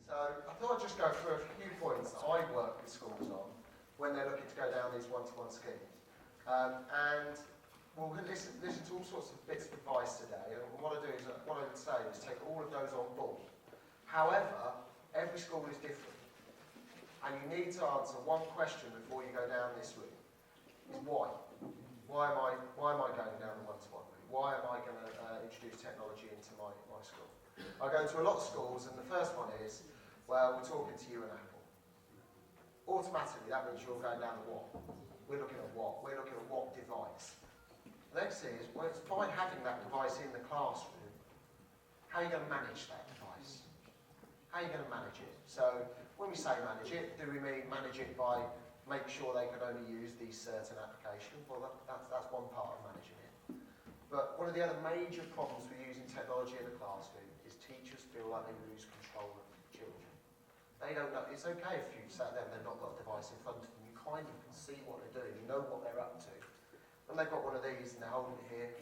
So I thought I'd just go through a few points that I work with schools on when they're looking to go down these one-to-one schemes. And we'll listen to all sorts of bits of advice today, and what I would say is take all of those on board. However, every school is different, and you need to answer one question before you go down this route, is why? Why am I going down the one-to-one route? Why am I going to introduce technology into my school? I go to a lot of schools, and the first one is, well, we're talking to you and Apple. Automatically, that means you're going down the what. We're looking at what? We're looking at what device. The next thing is, well, it's fine having that device in the classroom. How are you going to manage that device? How are you going to manage it? So, when we say manage it, do we mean manage it by make sure they can only use these certain applications? Well, that's one part of managing it. But one of the other major problems with using technology in the classroom is teachers feel like they lose control of children. They don't know. It's okay if you sat there and they've not got a device in front of them. You kind of can see what they're doing. You know what they're up to. When they've got one of these and they're holding it here,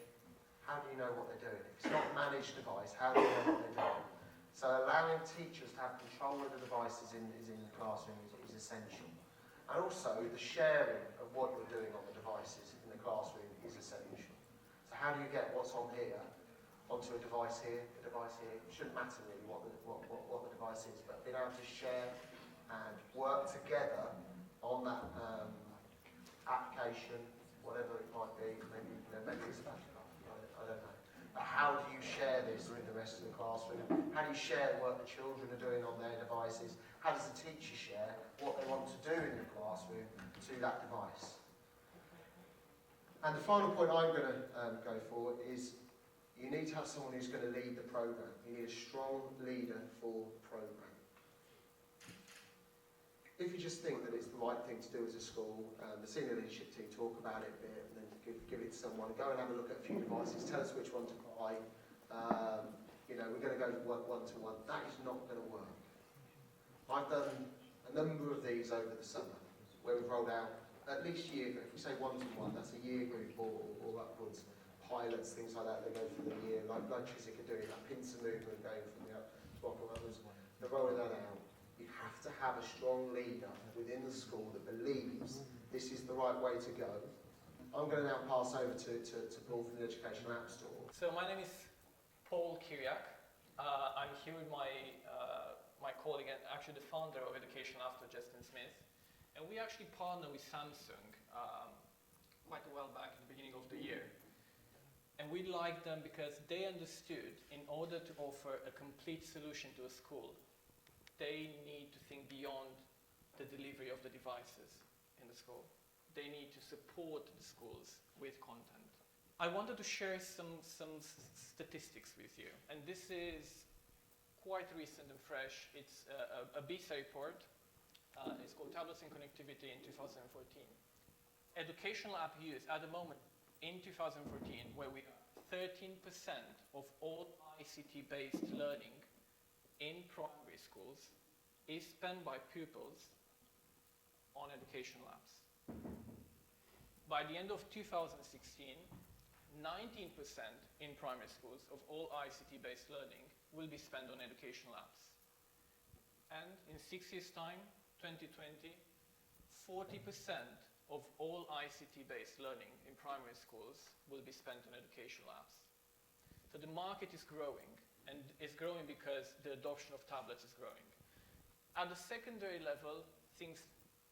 how do you know what they're doing? If it's not a managed device, how do you know what they're doing? So allowing teachers to have control of the devices is in the classroom is essential. And also the sharing of what you're doing on the devices in the classroom is essential. So how do you get what's on here onto a device here, a device here? It shouldn't matter really what the device is, but being able to share and work together on that application, whatever it might be, maybe it's about I don't know. But how do you share this with the rest of the classroom? How do you share what the children are doing on their devices? How does the teacher share what they want to do in the classroom to that device? And the final point I'm going to go for is you need to have someone who's going to lead the program. You need a strong leader for the program. If you just think that it's the right thing to do as a school, the senior leadership team talk about it a bit and then give it to someone, go and have a look at a few devices, tell us which one to buy, we're going to go one-to-one. That is not going to work. I've done a number of these over the summer where we've rolled out at least year group. If we say one-to-one, that's a year group or upwards. Pilots, things like that, they go through the year, like Chiswick are doing, that pincer movement going from the top of others. They're rolling that out. You have to have a strong leader within the school that believes this is the right way to go. I'm going to now pass over to Paul from the Education App Store. So my name is Paul Kiriak. I'm here with my colleague and actually the founder of Education App Store, Justin Smith. And we actually partnered with Samsung quite a while back at the beginning of the year. And we liked them because they understood in order to offer a complete solution to a school, they need to think beyond the delivery of the devices in the school. They need to support the schools with content. I wanted to share some statistics with you, and this is quite recent and fresh. It's a BISA report. It's called Tablets and Connectivity in 2014. Educational app use at the moment in 2014, where we are 13% of all ICT-based learning in primary schools is spent by pupils on educational apps. By the end of 2016, 19% in primary schools of all ICT-based learning will be spent on educational apps. And in 6 years' time, 2020, 40% of all ICT-based learning in primary schools will be spent on educational apps. So the market is growing, and it's growing because the adoption of tablets is growing. At the secondary level, things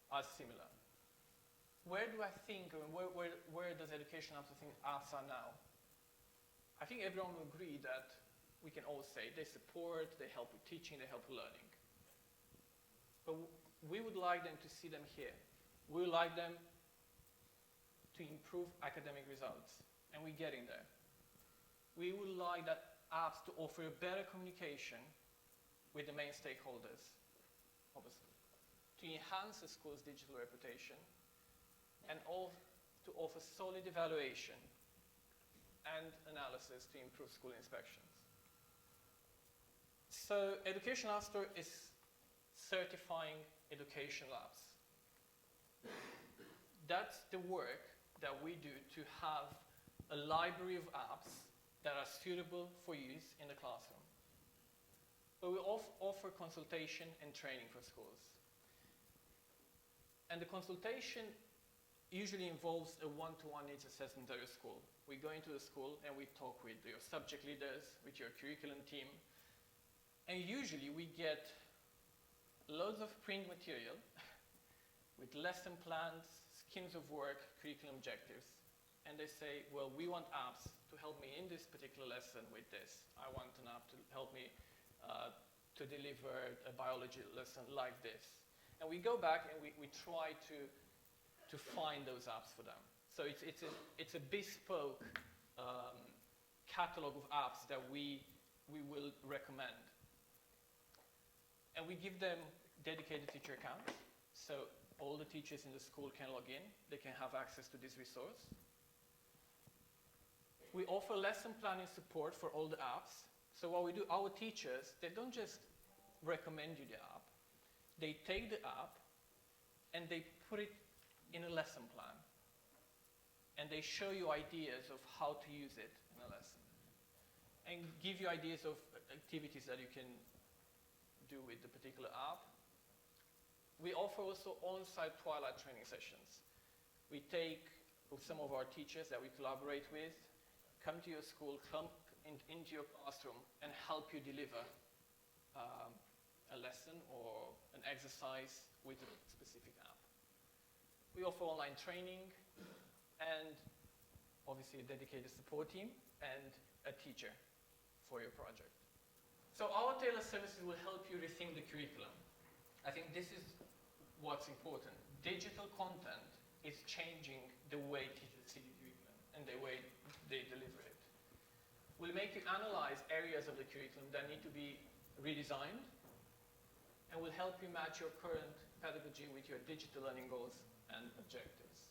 are similar. Where do I think, or where does education apps think apps are now? I think everyone will agree that we can all say they support, they help with teaching, they help with learning. But we would like them to see them here. We would like them to improve academic results, and we're getting there. We would like that apps to offer a better communication with the main stakeholders, obviously, to enhance the school's digital reputation, and all to offer solid evaluation and analysis to improve school inspections. So Education App Store is certifying educational apps. That's the work that we do to have a library of apps that are suitable for use in the classroom. but we offer consultation and training for schools. And the consultation usually involves a one-to-one needs assessment at your school. We go into the school and we talk with your subject leaders, with your curriculum team, and usually we get loads of print material with lesson plans, schemes of work, curriculum objectives. And they say, well, we want apps to help me in this particular lesson with this. I want an app to help me to deliver a biology lesson like this. And we go back and we try to find those apps for them. So it's a bespoke catalog of apps that we will recommend. And we give them dedicated teacher accounts. So all the teachers in the school can log in. They can have access to this resource. We offer lesson planning support for all the apps. So what we do, our teachers, they don't just recommend you the app. They take the app and they put it in a lesson plan. And they show you ideas of how to use it in a lesson. And give you ideas of activities that you can do with the particular app. We offer also on-site twilight training sessions. We take some of our teachers that we collaborate with, come to your school, come into your classroom and help you deliver a lesson or an exercise with a specific app. We offer online training and obviously a dedicated support team and a teacher for your project. So our tailored services will help you rethink the curriculum. I think this is what's important. Digital content is changing the way teachers see the curriculum and the way they deliver it. We'll make you analyze areas of the curriculum that need to be redesigned, and will help you match your current pedagogy with your digital learning goals and objectives.